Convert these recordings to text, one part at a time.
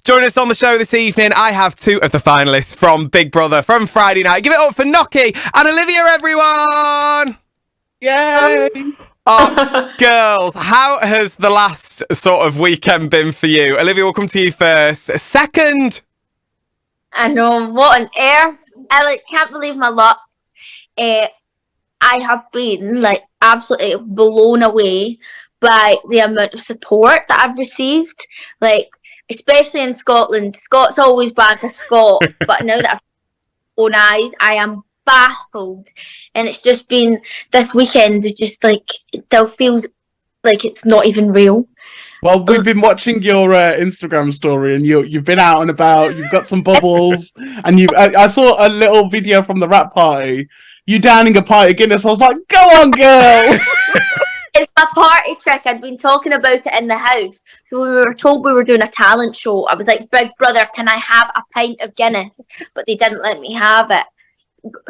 Join us on the show this evening. I have two of the finalists from Big Brother from Friday night. Give it up for Noky and Olivia, everyone! Yay! Oh, girls, how has the last sort of weekend been for you? Olivia, we'll come to you first. Second. I know, what on earth? I can't believe my luck. I have been absolutely blown away by the amount of support that I've received. Especially in Scotland. Scots always bag a Scot, but now that I've own eyes, I am baffled. And it's just been this weekend. It just it still feels like it's not even real. Well, we've been watching your Instagram story, and you've been out and about. You've got some bubbles, and I saw a little video from the rap party. You downing a pint of Guinness. I was like, "Go on, girl!" It's my party trick. I'd been talking about it in the house. So we were told we were doing a talent show. I was like, Big Brother, can I have a pint of Guinness? But they didn't let me have it.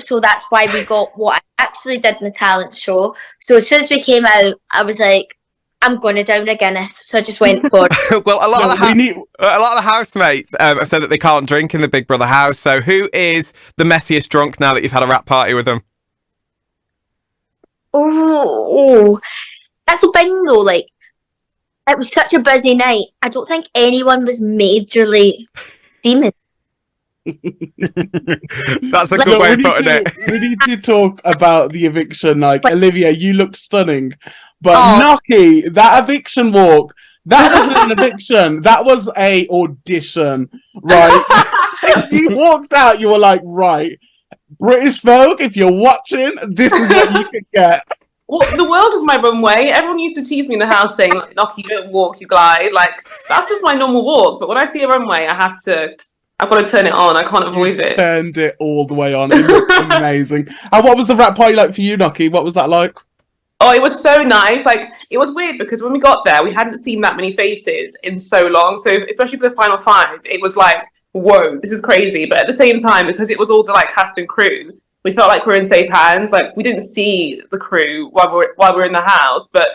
So that's why we got what I actually did in the talent show. So as soon as we came out, I was like, I'm going to down a Guinness. So I just went for it. Well, a lot of the housemates have said that they can't drink in the Big Brother house. So who is the messiest drunk now that you've had a rap party with them? Oh, that's the thing though. It was such a busy night. I don't think anyone was majorly steaming. That's a good way of putting it. We need to talk about the eviction. Olivia, you looked stunning. But Noky, that eviction walk, that wasn't an eviction. That was a audition, right? You walked out, you were like, right, British folk, if you're watching, this is what you could get. Well, the world is my runway. Everyone used to tease me in the house saying, Noky, you don't walk, you glide. That's just my normal walk. But when I see a runway, I've got to turn it on. I can't avoid it. Turned it all the way on. It looked amazing. And what was the rap party like for you, Noky? What was that like? Oh, it was so nice. It was weird because when we got there, we hadn't seen that many faces in so long. So especially for the final five, it was like, whoa, this is crazy. But at the same time, because it was all the cast and crew, we felt like we were in safe hands. We didn't see the crew while we were in the house, but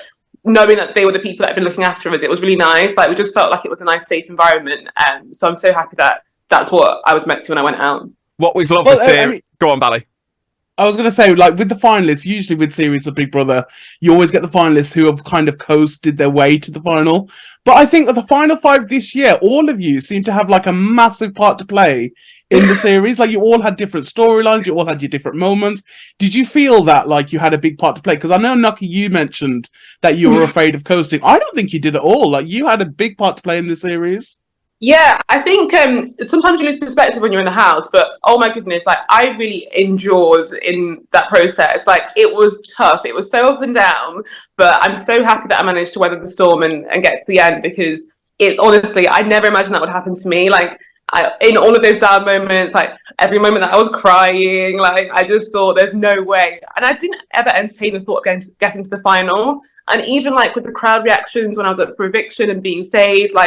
knowing that they were the people that had been looking after us, it was really nice. We just felt like it was a nice, safe environment. So I'm so happy that that's what I was meant to when I went out. What we've loved to see. Go on, Bally. I was going to say, with the finalists, usually with series of Big Brother, you always get the finalists who have kind of coasted their way to the final. But I think that the final five this year, all of you seem to have a massive part to play in the series. You all had different storylines, you all had your different moments. Did you feel that you had a big part to play? Because I know, Noky, you mentioned that you were afraid of coasting. I don't think you did at all. You had a big part to play in the series. Yeah, I think sometimes you lose perspective when you're in the house, but oh my goodness, I really enjoyed in that process. It was tough. It was so up and down, but I'm so happy that I managed to weather the storm and get to the end, because it's honestly, I never imagined that would happen to me. In all of those down moments, every moment that I was crying, I just thought there's no way. And I didn't ever entertain the thought of getting to the final. And even with the crowd reactions when I was up for eviction and being saved,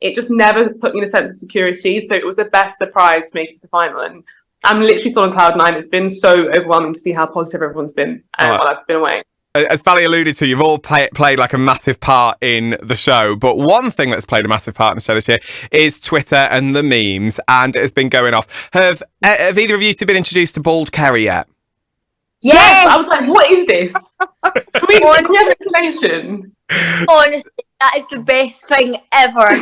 it just never put me in a sense of security. So it was the best surprise to make it to the final. And I'm literally still on cloud nine. It's been so overwhelming to see how positive everyone's been while I've been away. As Bally alluded to, you've all played a massive part in the show. But one thing that's played a massive part in the show this year is Twitter and the memes. And it has been going off. Have either of you two been introduced to Bald Kerry yet? Yes! I was like, what is this? Can we have an explanation? Honestly, that is the best thing ever.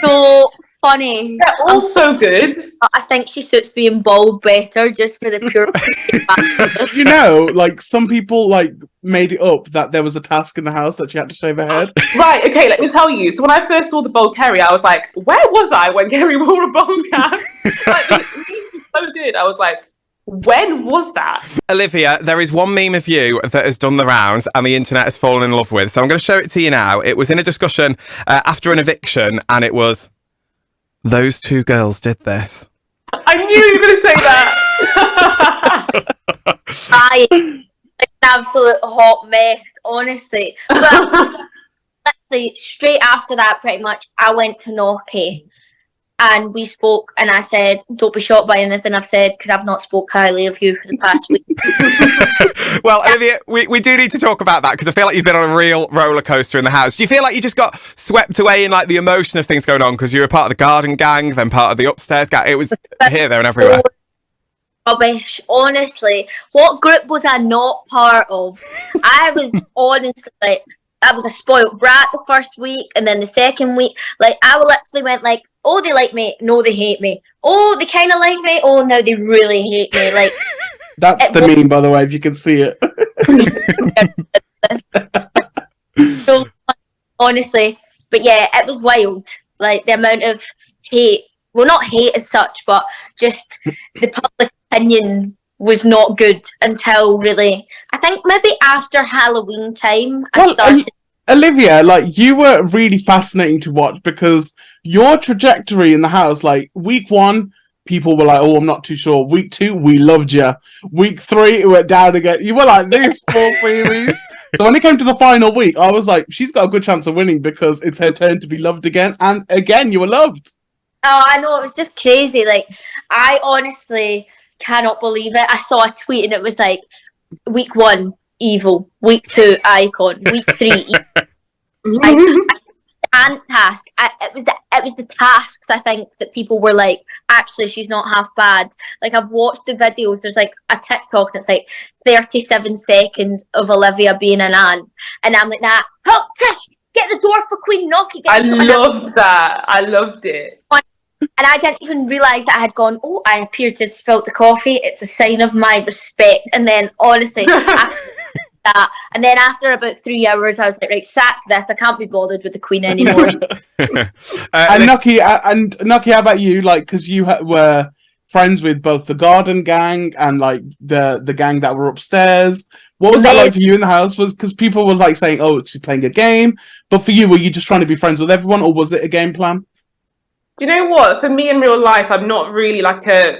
So funny. They're all so good. I think she suits being bald better just for the pure. Some people made it up that there was a task in the house that she had to shave her head. Right, okay, let me tell you. So when I first saw the bald Kerry, I was like, where was I when Kerry wore a bald cap? So good. I was like, when was that? Olivia, there is one meme of you that has done the rounds and the internet has fallen in love with. So I'm going to show it to you now. It was in a discussion after an eviction, and it was, those two girls did this. I knew you were going to say that. An absolute hot mess, honestly. But literally, straight after that, pretty much, I went to Noky. and we spoke, and I said, don't be shocked by anything I've said, because I've not spoke highly of you for the past week. Well, Olivia, we do need to talk about that, because I feel like you've been on a real roller coaster in the house. Do you feel like you just got swept away in like the emotion of things going on, because you were part of the garden gang, then part of the upstairs gang? It was here, there and everywhere. Rubbish. Honestly, what group was I not part of? I was honestly like, I was a spoiled brat the first week, and then the second week, like I literally went like, oh, they like me, no, they hate me. Oh, they kind of like me, oh, no, they really hate me. Like That's the meme, by the way, if you can see it. So honestly, but yeah, it was wild. Like the amount of hate. Well, not hate as such, but just the public opinion was not good until really, I think maybe after Halloween time, I started. Olivia, like, you were really fascinating to watch, because your trajectory in the house, like, week 1, people were like, oh, I'm not too sure. Week 2, we loved you. Week 3, it went down again. You were like this whole series. So when it came to the final week, I was like, she's got a good chance of winning, because it's her turn to be loved again. And again, you were loved. Oh, I know, it was just crazy. Like, I honestly cannot believe it. I saw a tweet and it was like, week 1, evil. Week 2, icon. Week 3, evil. Like, and task. It was the tasks, I think, that people were like, actually, she's not half bad. Like, I've watched the videos. There's like a TikTok and it's like 37 seconds of Olivia being an aunt. And I'm like, nah, oh, Trish, get the door for Queen Noky. I loved that. I loved it. And I didn't even realise that I had gone, oh, I appear to have spilt the coffee. It's a sign of my respect. And then, honestly, after that, and then after about 3 hours, I was like, right, sack this. I can't be bothered with the Queen anymore. And Noky, how about you? Like, because you were friends with both the garden gang and like the gang that were upstairs. What was that like for you in the house? Was because people were like saying, oh, she's playing a game. But for you, were you just trying to be friends with everyone, or was it a game plan? Do you know what? For me in real life, I'm not really like a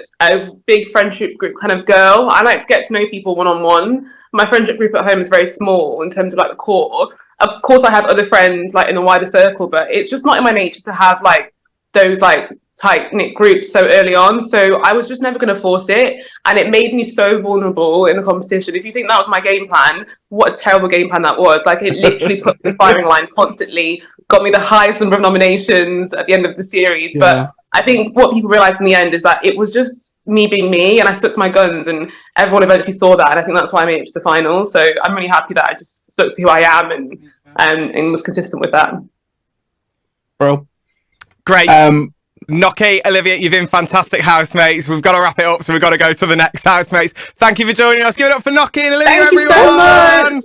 big friendship group kind of girl. I like to get to know people one-on-one. My friendship group at home is very small in terms of like the core. Of course, I have other friends like in a wider circle, but it's just not in my nature to have like those like tight-knit groups so early on. So I was just never going to force it. And it made me so vulnerable in the competition. If you think that was my game plan, what a terrible game plan that was. Like, it literally put the firing line constantly, got me the highest number of nominations at the end of the series. Yeah. But I think what people realised in the end is that it was just me being me, and I stuck to my guns, and everyone eventually saw that. And I think that's why I made it to the final. So I'm really happy that I just stuck to who I am and was consistent with that. Bro. Great. Noky, Olivia, you've been fantastic housemates. We've got to wrap it up, so we've got to go to the next housemates. Thank you for joining us. Give it up for Noky and Olivia, Thank everyone. You so much.